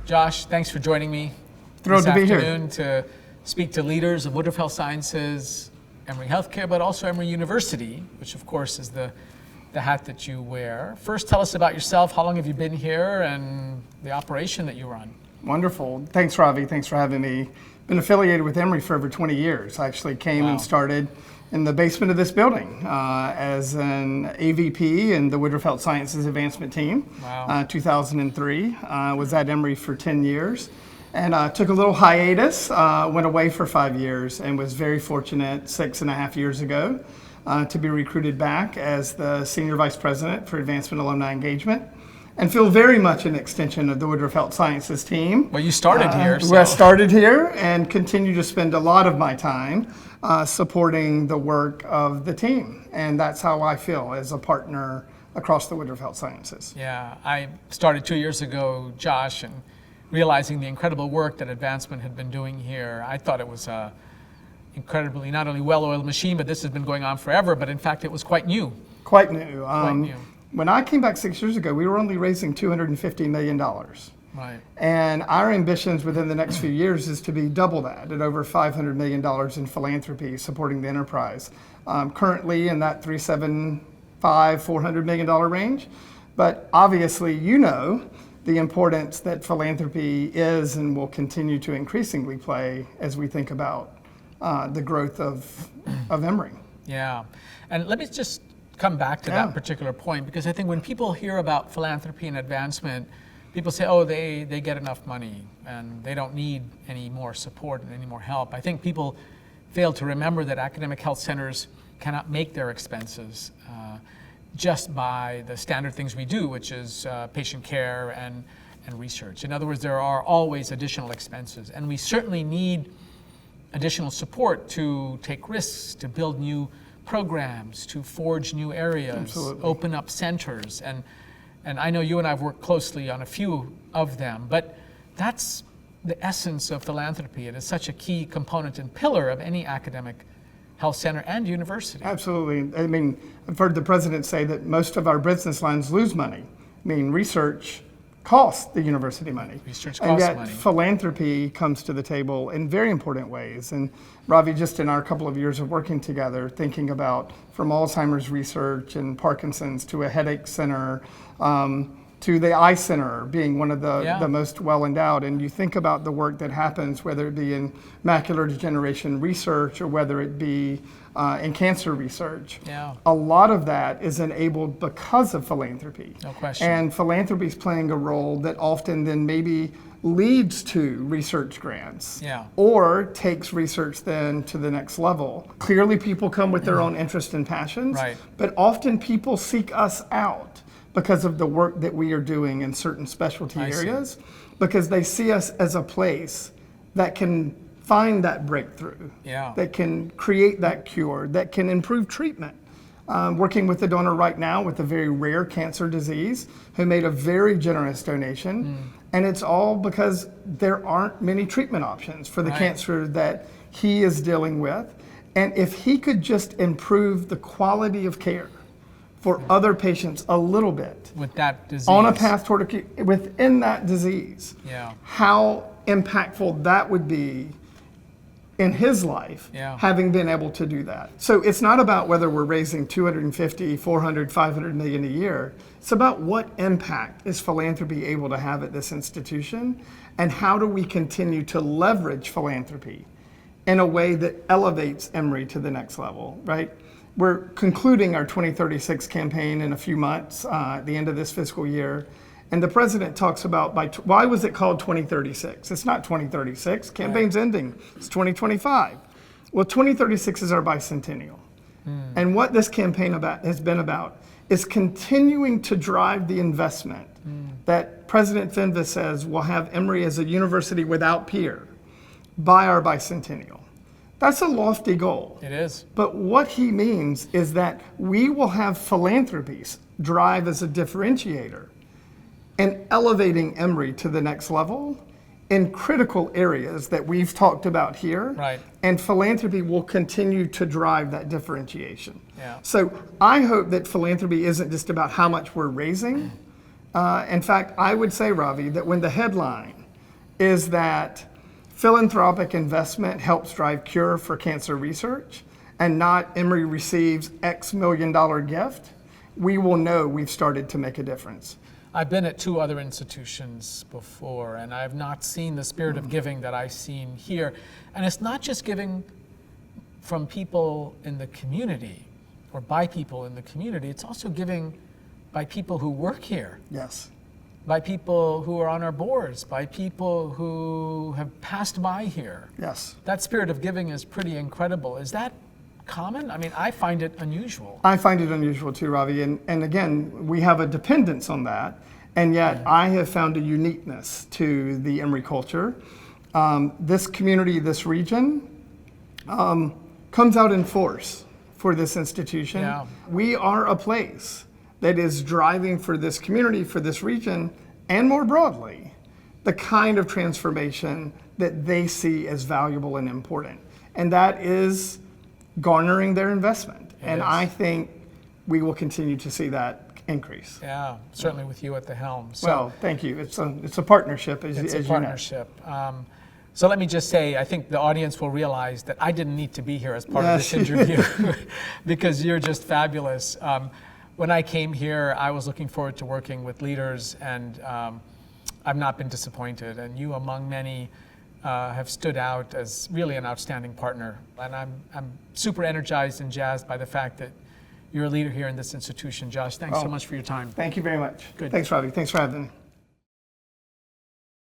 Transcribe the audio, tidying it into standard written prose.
Josh, thanks for joining me Thrilled this to be here. afternoon to speak to leaders of Woodruff Health Sciences, Emory Healthcare, but also Emory University, which of course is the hat that you wear. First, tell us about yourself. How long have you been here and the operation that you run? Wonderful. Thanks, Ravi. Thanks for having me. Been affiliated with Emory for over 20 years. I actually came and started in the basement of this building as an AVP in the Woodruff Health Sciences Advancement team. 2003. Was at Emory for 10 years. And took a little hiatus, went away for 5 years, and was very fortunate 6.5 years ago to be recruited back as the Senior Vice President for Advancement and Alumni Engagement, and feel very much an extension of the Woodruff Health Sciences team. Well, you started here. I started here and continue to spend a lot of my time supporting the work of the team. And that's how I feel as a partner across the Woodruff Health Sciences. Yeah, I started 2 years ago, Josh, and realizing the incredible work that Advancement had been doing here, I thought it was a incredibly not only well-oiled machine, but this has been going on forever, but in fact it was quite new. Quite new. When I came back 6 years ago, we were only raising $250 million. Right. And our ambitions within the next few years is to be double that at over $500 million in philanthropy supporting the enterprise. Currently in that $400 million range. But obviously, the importance that philanthropy is and will continue to increasingly play as we think about the growth of Emory. Yeah, and let me just come back to that particular point, because I think when people hear about philanthropy and advancement, people say, oh, they get enough money and they don't need any more support and any more help. I think people fail to remember that academic health centers cannot make their expenses just by the standard things we do, which is patient care and research. In other words, there are always additional expenses, and we certainly need additional support to take risks, to build new programs, to forge new areas, Absolutely. Open up centers. And I know you and I have worked closely on a few of them, but that's the essence of philanthropy. It is such a key component and pillar of any academic health center and university. Absolutely. I mean, I've heard the president say that most of our business lines lose money. I mean, research costs the university money. Research and costs yet money. Philanthropy comes to the table in very important ways. And Ravi, just in our couple of years of working together, thinking about from Alzheimer's research and Parkinson's to a headache center, to the eye center being one of the most well endowed. And you think about the work that happens, whether it be in macular degeneration research or whether it be in cancer research. Yeah. A lot of that is enabled because of philanthropy. No question. And philanthropy is playing a role that often then maybe leads to research grants or takes research then to the next level. Clearly people come with their own interest and passions, but often people seek us out because of the work that we are doing in certain specialty areas, because they see us as a place that can find that breakthrough, that can create that cure, that can improve treatment. Working with a donor right now with a very rare cancer disease who made a very generous donation. And it's all because there aren't many treatment options for the cancer that he is dealing with. And if he could just improve the quality of care for other patients a little bit with that disease, on a path toward within that disease, how impactful that would be in his life, having been able to do that. So it's not about whether we're raising 250, 400, 500 million a year. It's about what impact is philanthropy able to have at this institution, and how do we continue to leverage philanthropy in a way that elevates Emory to the next level, right? We're concluding our 2036 campaign in a few months, at the end of this fiscal year. And the president talks about, why was it called 2036? It's not 2036, campaign's ending, it's 2025. Well, 2036 is our bicentennial. And what this campaign has been about is continuing to drive the investment that President Fenves says will have Emory as a university without peer by our bicentennial. That's a lofty goal. It is. But what he means is that we will have philanthropies drive as a differentiator and elevating Emory to the next level in critical areas that we've talked about here. Right. And philanthropy will continue to drive that differentiation. Yeah. So I hope that philanthropy isn't just about how much we're raising. In fact, I would say, Ravi, that when the headline is that philanthropic investment helps drive cure for cancer research, and not Emory receives X $million gift, we will know we've started to make a difference. I've been at 2 other institutions before, and I have not seen the spirit of giving that I've seen here. And it's not just giving from people in the community or by people in the community, it's also giving by people who work here. Yes. By people who are on our boards, by people who have passed by here. Yes. That spirit of giving is pretty incredible. Is that common? I mean, I find it unusual. I find it unusual too, Ravi. And again, we have a dependence on that. And yet I have found a uniqueness to the Emory culture. This community, this region, comes out in force for this institution. Yeah. We are a place that is driving for this community, for this region, and more broadly, the kind of transformation that they see as valuable and important. And that is garnering their investment. And I think we will continue to see that increase. Yeah, certainly with you at the helm. So, well, thank you. It's a partnership, as it's a you know. partnership. So let me just say, I think the audience will realize that I didn't need to be here as part of this interview because you're just fabulous. When I came here, I was looking forward to working with leaders, and I've not been disappointed. And you, among many, have stood out as really an outstanding partner. And I'm super energized and jazzed by the fact that you're a leader here in this institution. Josh, thanks so much for your time. Thank you very much. Good. Thanks, Robbie. Thanks for having me.